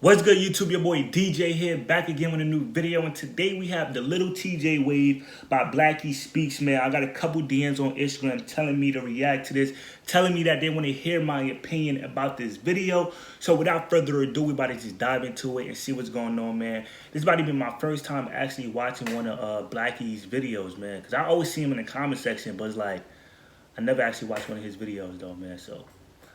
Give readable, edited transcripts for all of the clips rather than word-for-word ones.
What's good, YouTube? Your boy DJ here, back again with a new video. And today we have the Lil Tjay Wave by Blackyspeakz, man. I got a couple DMs on Instagram telling me to react to this, telling me that they want to hear my opinion about this video. So without further ado, we about to just dive into it and see what's going on, man. This about to be my first time actually watching one of Blacky's videos, man. Because I always see him in the comment section, but it's like, I never actually watched one of his videos though, man. So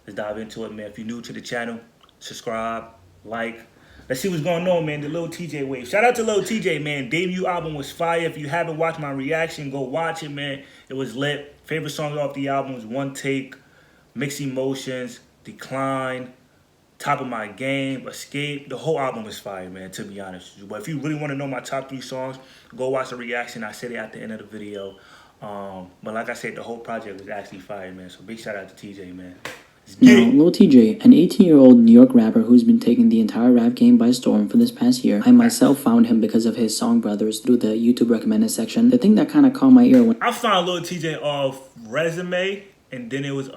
let's dive into it, man. If you're new to the channel, subscribe, like. Let's see what's going on, man. The Lil Tjay Wave. Shout out to Lil Tjay, man. Debut album was fire. If you haven't watched my reaction, go watch it, man. It was lit. Favorite songs off the album was One Take, Mixed Emotions, Decline, Top of My Game, Escape. The whole album was fire, man, to be honest with you. But if you really want to know my top 3 songs, go watch the reaction. I said it at the end of the video. But like I said, the whole project was actually fire, man. So big shout out to TJ, man. Now, Lil Tjay, an 18-year-old New York rapper who's been taking the entire rap game by storm for this past year. I myself found him because of his song Brothers through the YouTube recommended section. The thing that kind of caught my ear when I found Lil Tjay off Resume, and then it was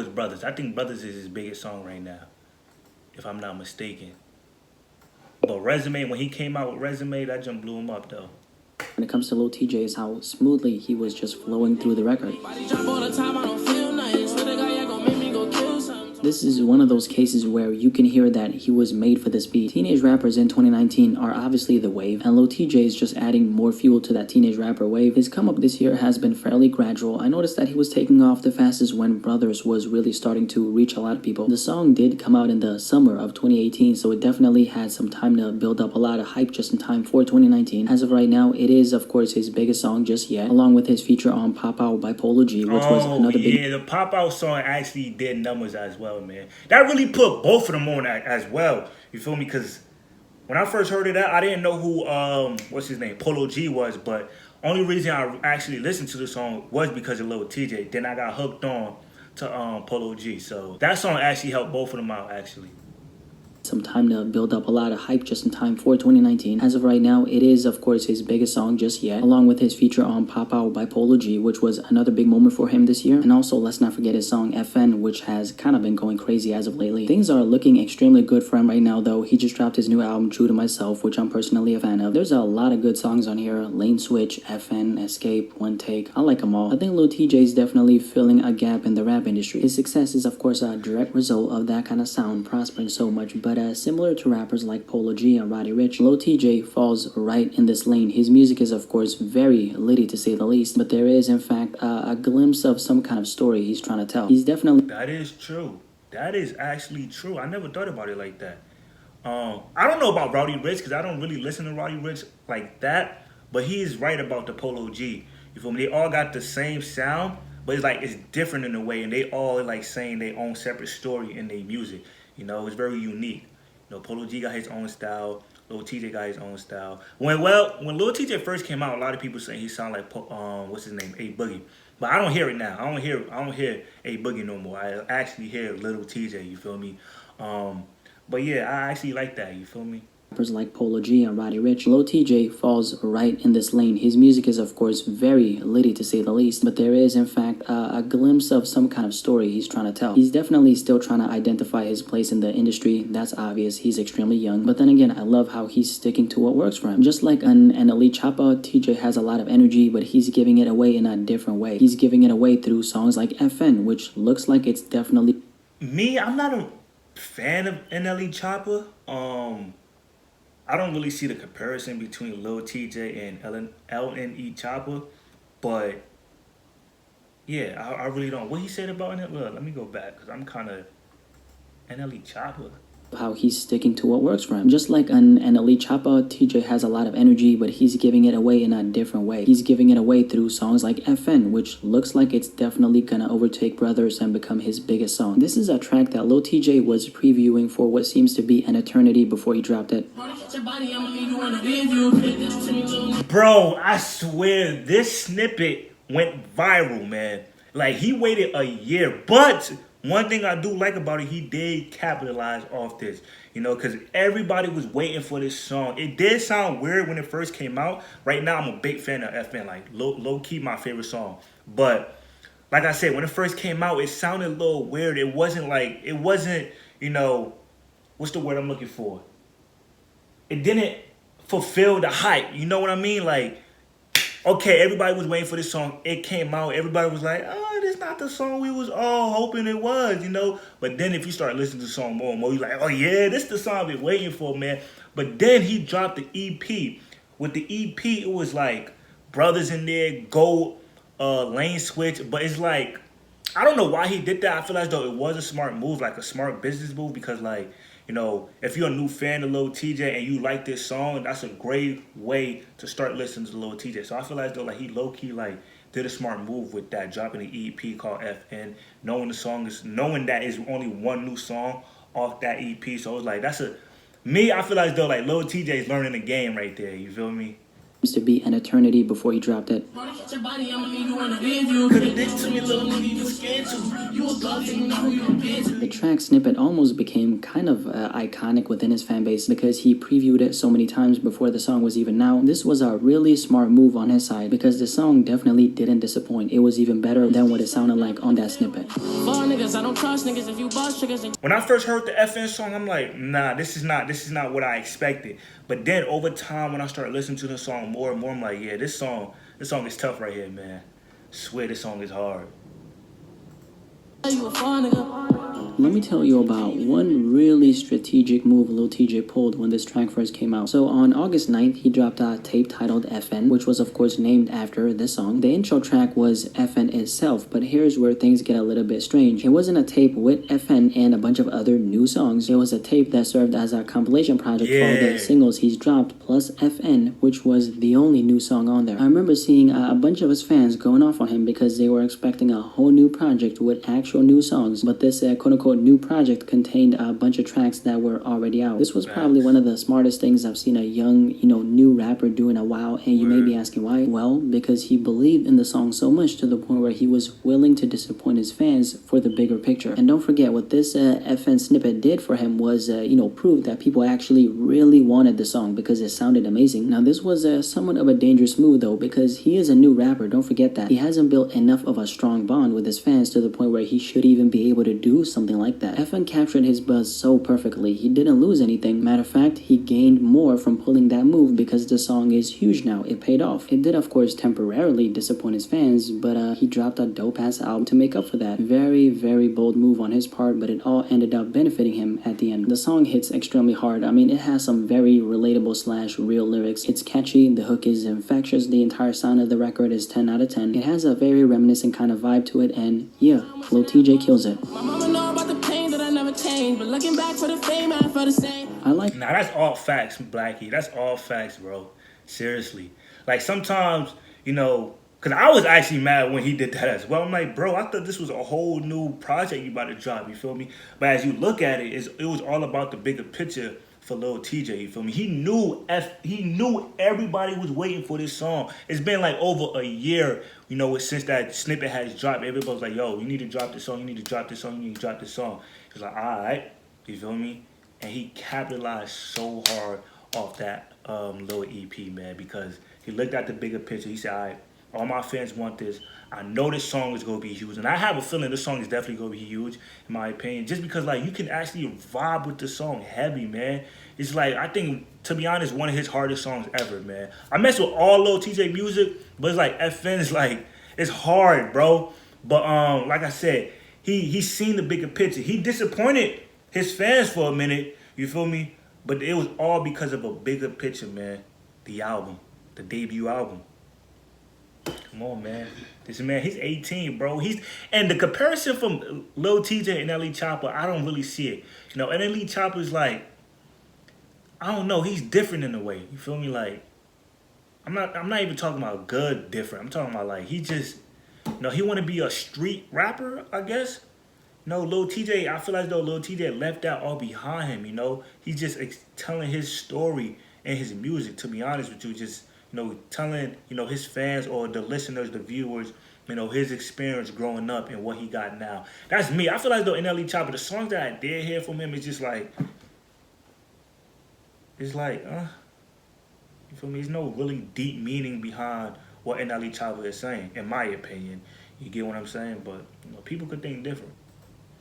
Brothers. I think Brothers is his biggest song right now, if I'm not mistaken. But Resume, when he came out with Resume, that jump blew him up though. When it comes to Lil Tjay is how smoothly he was just flowing through the record. This is one of those cases where you can hear that he was made for this beat. Teenage rappers in 2019 are obviously the wave, and Lil Tjay is just adding more fuel to that teenage rapper wave. His come up this year has been fairly gradual. I noticed that he was taking off the fastest when Brothers was really starting to reach a lot of people. The song did come out in the summer of 2018, so it definitely had some time to build up a lot of hype just in time for 2019. As of right now, it is of course his biggest song just yet, along with his feature on Pop Out by Polo G, which was another big... Yeah, the Pop Out song actually did numbers as well, man. That really put both of them on as well. You feel me? Because when I first heard of that, I didn't know who what's his name, Polo G was, but only reason I actually listened to the song was because of Lil Tjay. Then I got hooked on to Polo G. So that song actually helped both of them out actually. Some time to build up a lot of hype just in time for 2019. As of right now, it is of course his biggest song just yet, along with his feature on Pop Out by Polo G, which was another big moment for him this year. And also, let's not forget his song F.N, which has kind of been going crazy as of lately. Things are looking extremely good for him right now, though. He just dropped his new album, True to Myself, which I'm personally a fan of. There's a lot of good songs on here. Lane Switch, F.N, Escape, One Take. I like them all. I think Lil Tjay is definitely filling a gap in the rap industry. His success is of course a direct result of that kind of sound prospering so much, but similar to rappers like Polo G and Roddy Ricch, Lil Tjay falls right in this lane. His music is of course very litty to say the least, but there is in fact a glimpse of some kind of story he's trying to tell. He's definitely... That is true. That is actually true. I never thought about it like that. I don't know about Roddy Ricch because I don't really listen to Roddy Ricch like that, but he is right about the Polo G. You feel me? They all got the same sound, but it's like it's different in a way, and they all like saying their own separate story in their music. You know, it's very unique. You know, Polo G got his own style. Lil Tjay got his own style. When Lil Tjay first came out, a lot of people saying he sounded like what's his name, A Boogie. But I don't hear it now. I don't hear A Boogie no more. I actually hear Lil Tjay. You feel me? But yeah, I actually like that. You feel me? Rappers like Polo G and Roddy Ricch, Lil Tjay falls right in this lane. His music is of course very litty to say the least, but there is in fact a glimpse of some kind of story he's trying to tell. He's definitely still trying to identify his place in the industry. That's obvious. He's extremely young, but then again, I love how he's sticking to what works for him. Just like an elite chopper, Tjay has a lot of energy, but he's giving it away in a different way. He's giving it away through songs like F.N, which looks like it's definitely... Me, I'm not a fan of NLE Chopper. I don't really see the comparison between Lil Tjay and LNE Chopper, but yeah, I really don't. What he said about it? Look, let me go back because I'm kind of NLE Chopper. How he's sticking to what works for him. Just like an elite chopper, Tjay has a lot of energy, but he's giving it away in a different way. He's giving it away through songs like F.N, which looks like it's definitely gonna overtake Brothers and become his biggest song. This is a track that Lil Tjay was previewing for what seems to be an eternity before he dropped it. Bro, I swear this snippet went viral, man. Like, he waited a year, but one thing I do like about it, he did capitalize off this, you know, because everybody was waiting for this song. It did sound weird when it first came out. Right now, I'm a big fan of F.N, like low-key my favorite song. But like I said, when it first came out, it sounded a little weird. It wasn't, you know, what's the word I'm looking for? It didn't fulfill the hype. You know what I mean? Like, okay, everybody was waiting for this song. It came out. Everybody was like, oh, this not the song we was all hoping it was, you know? But then if you start listening to the song more and more, you're like, oh, yeah, this the song I've been waiting for, man. But then he dropped the EP. With the EP, it was like brothers in there, go lane switch. But it's like, I don't know why he did that. I feel as though it was a smart move, like a smart business move, because like, you know, if you're a new fan of Lil Tjay and you like this song, that's a great way to start listening to Lil Tjay. So I feel as though like he low-key like did a smart move with that, dropping an EP called F.N, knowing that is only one new song off that EP. So it's like I feel as though like Lil Tjay is learning the game right there. You feel me? To be an eternity before he dropped it. The track snippet almost became kind of iconic within his fan base because he previewed it so many times before the song was even out. This was a really smart move on his side because the song definitely didn't disappoint. It was even better than what it sounded like on that snippet. When I first heard the F.N song, I'm like, nah, this is not what I expected. But then over time, when I started listening to the song more and more, I'm like, yeah, this song is tough right here, man. I swear this song is hard. Let me tell you about one really strategic move Lil Tjay pulled when this track first came out. So on August 9th, he dropped a tape titled F.N, which was of course named after this song. The intro track was F.N itself, but here's where things get a little bit strange. It wasn't a tape with F.N and a bunch of other new songs. It was a tape that served as a compilation project for all the singles he's dropped, plus F.N, which was the only new song on there. I remember seeing a bunch of his fans going off on him because they were expecting a whole new project with actual new songs, but this quote-unquote new project contained a bunch of tracks that were already out. This was probably one of the smartest things I've seen a young, new rapper do in a while, and you may be asking why? Well, because he believed in the song so much to the point where he was willing to disappoint his fans for the bigger picture. And don't forget, what this F.N snippet did for him was, prove that people actually really wanted the song because it sounded amazing. Now, this was somewhat of a dangerous move, though, because he is a new rapper. Don't forget that. He hasn't built enough of a strong bond with his fans to the point where he should even be able to do something like that. F.N captured his buzz so perfectly. He didn't lose anything. Matter of fact, he gained more from pulling that move because the song is huge now. It paid off. It did, of course, temporarily disappoint his fans, but he dropped a dope-ass album to make up for that. Very, very bold move on his part, but it all ended up benefiting him at the end. The song hits extremely hard. I mean, it has some very relatable / real lyrics. It's catchy. The hook is infectious. The entire sound of the record is 10 out of 10. It has a very reminiscent kind of vibe to it, and yeah, Lil Tjay kills it. But looking back for the fame, I felt the same. Nah, that's all facts, Blackie. That's all facts, bro. Seriously. Like sometimes, because I was actually mad when he did that as well. I'm like, bro, I thought this was a whole new project you about to drop, you feel me? But as you look at it, it was all about the bigger picture for Lil Tjay, you feel me? He knew everybody was waiting for this song. It's been like over a year, since that snippet has dropped. Everybody was like, yo, you need to drop this song, you need to drop this song, you need to drop this song. He was like, all right, you feel me? And he capitalized so hard off that little EP, man, because he looked at the bigger picture. He said, all right, all my fans want this. I know this song is going to be huge. And I have a feeling this song is definitely going to be huge, in my opinion. Just because, you can actually vibe with the song heavy, man. It's I think, to be honest, one of his hardest songs ever, man. I mess with all Lil Tjay music, but it's F.N is it's hard, bro. But, like I said, he's seen the bigger picture. He disappointed his fans for a minute, you feel me? But it was all because of a bigger picture, man. The album, the debut album. Come on, man. This man, he's 18, bro. And the comparison from Lil Tjay and L.E. Chopper, I don't really see it. And L.E. Chopper's I don't know, he's different in a way. You feel me? I'm not even talking about good different. I'm talking about he just, he want to be a street rapper, I guess. Lil Tjay, I feel as though Lil Tjay left that all behind him, He's just telling his story and his music, to be honest with you, just telling, his fans or the listeners, the viewers, his experience growing up and what he got now. That's me. I feel as though in L.E. Chopper, the songs that I did hear from him is just you feel me? There's no really deep meaning behind what L.E. Chopper is saying, in my opinion. You get what I'm saying? But, people could think different.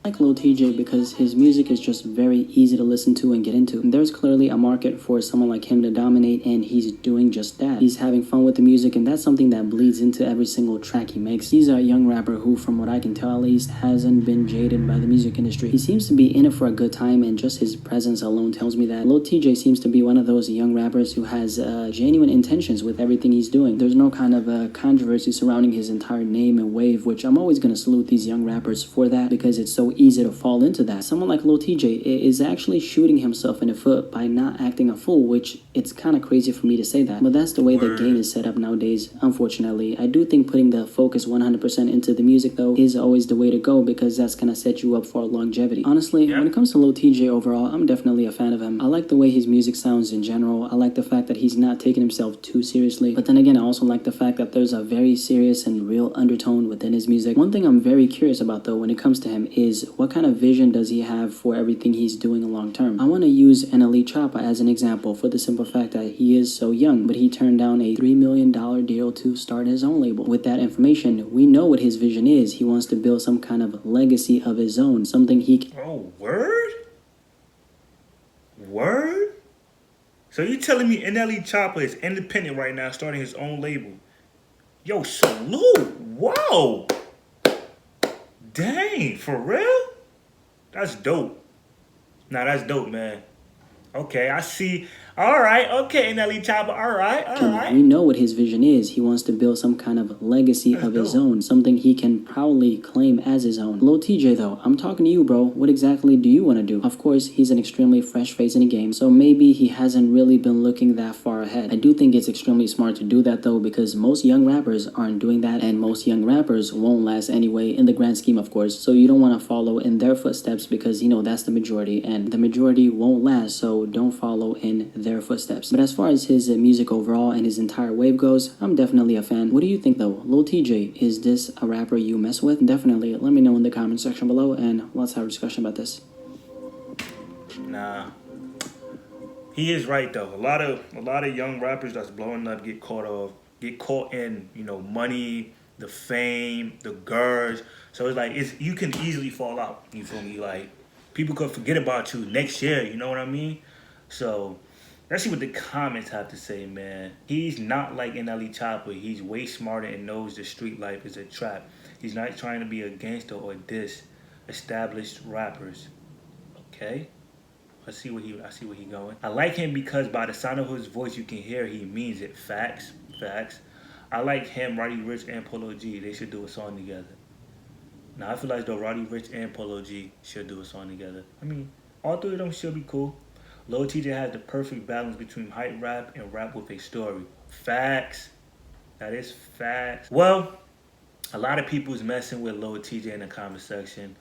like Lil Tjay because his music is just very easy to listen to and get into. There's clearly a market for someone like him to dominate, and he's doing just that. He's having fun with the music, and that's something that bleeds into every single track he makes. He's a young rapper who, from what I can tell at least, hasn't been jaded by the music industry. He seems to be in it for a good time, and just his presence alone tells me that Lil Tjay seems to be one of those young rappers who has genuine intentions with everything he's doing. There's no kind of controversy surrounding his entire name and wave, which I'm always going to salute these young rappers for that because it's so easy to fall into that. Someone like Lil Tjay is actually shooting himself in the foot by not acting a fool, which it's kind of crazy for me to say that, but that's the way the game is set up nowadays, unfortunately. I do think putting the focus 100% into the music, though, is always the way to go because that's going to set you up for longevity. Honestly, when it comes to Lil Tjay overall, I'm definitely a fan of him. I like the way his music sounds in general. I like the fact that he's not taking himself too seriously, but then again, I also like the fact that there's a very serious and real undertone within his music. One thing I'm very curious about, though, when it comes to him is what kind of vision does he have for everything he's doing long term. I want to use Lil Tjay as an example for the simple fact that he is so young, but he turned down a $3 million deal to start his own label. With that information, we know what his vision is. He wants to build some kind of legacy of his own, something he can... Oh, word? Word? So you telling me Lil Tjay is independent right now, starting his own label? Yo, salute! Whoa! Dang, for real? That's dope. Nah, that's dope, man. Okay, I see. All right, okay, Lil Tjay, all right. We know what his vision is. He wants to build some kind of legacy of his own, something he can proudly claim as his own. Lil Tjay, though, I'm talking to you, bro. What exactly do you want to do? Of course, he's an extremely fresh face in the game, so maybe he hasn't really been looking that far ahead. I do think it's extremely smart to do that, though, because most young rappers aren't doing that, and most young rappers won't last anyway in the grand scheme, of course, so you don't want to follow in their footsteps because, you know, that's the majority, and the majority won't last, so don't follow in their footsteps. But as far as his music overall and his entire wave goes, I'm definitely a fan. What do you think, though? Lil Tjay, is this a rapper you mess with? Definitely let me know in the comment section below, and let's have a discussion about this. Nah, he is right though. A lot of young rappers that's blowing up get caught in, you know, money, the fame, the girls. So it's like you can easily fall out. You feel me? Like people could forget about you next year. You know what I mean? So let's see what the comments have to say, man. He's not like Lil Tjay. He's way smarter and knows the street life is a trap. He's not trying to be a gangster or diss established rappers. Okay? I see where he going. I like him because by the sound of his voice, you can hear he means it. Facts. I like him, Roddy Ricch, and Polo G. They should do a song together. Now, I feel like though Roddy Ricch and Polo G should do a song together. I mean, all three of them should be cool. Lil Tjay has the perfect balance between hype rap and rap with a story. Facts. That is facts. Well, a lot of people is messing with Lil Tjay in the comment section,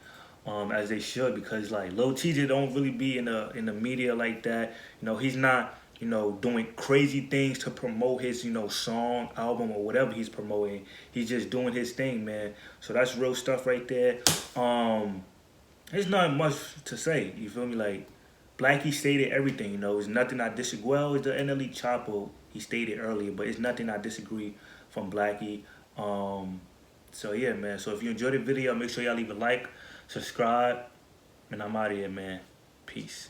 as they should, because like Lil Tjay don't really be in the media like that. You know, he's not, you know, doing crazy things to promote his, you know, song, album, or whatever he's promoting. He's just doing his thing, man. So that's real stuff right there. There's not much to say. You feel me? Like Blackie stated everything. You know, it's nothing I disagree. Well, it's the Lil Tjay he stated earlier, but it's nothing I disagree from Blackie. So yeah, man. So if you enjoyed the video, make sure y'all leave a like, subscribe, and I'm out of here, man. Peace.